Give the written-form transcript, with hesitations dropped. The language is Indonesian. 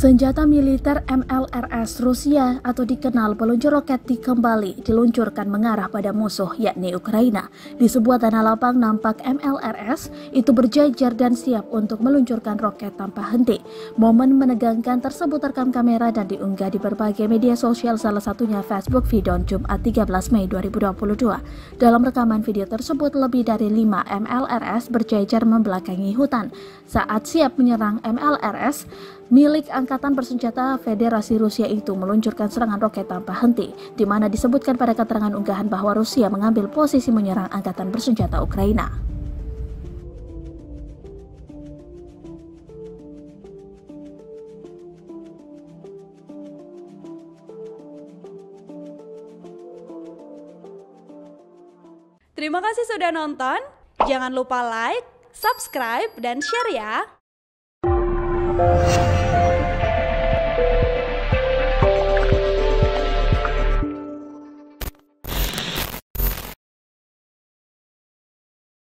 Senjata militer MLRS Rusia atau dikenal peluncur roket kembali diluncurkan mengarah pada musuh yakni Ukraina. Di sebuah tanah lapang nampak MLRS itu berjajar dan siap untuk meluncurkan roket tanpa henti. Momen menegangkan tersebut terekam kamera dan diunggah di berbagai media sosial, salah satunya Facebook Vidon Jumat 13 Mei 2022. Dalam rekaman video tersebut lebih dari 5 MLRS berjajar membelakangi hutan. Saat siap menyerang, MLRS milik Angkatan Bersenjata Federasi Rusia itu meluncurkan serangan roket tanpa henti, di mana disebutkan pada keterangan unggahan bahwa Rusia mengambil posisi menyerang Angkatan Bersenjata Ukraina. Terima kasih sudah nonton. Jangan lupa like, subscribe, dan share ya.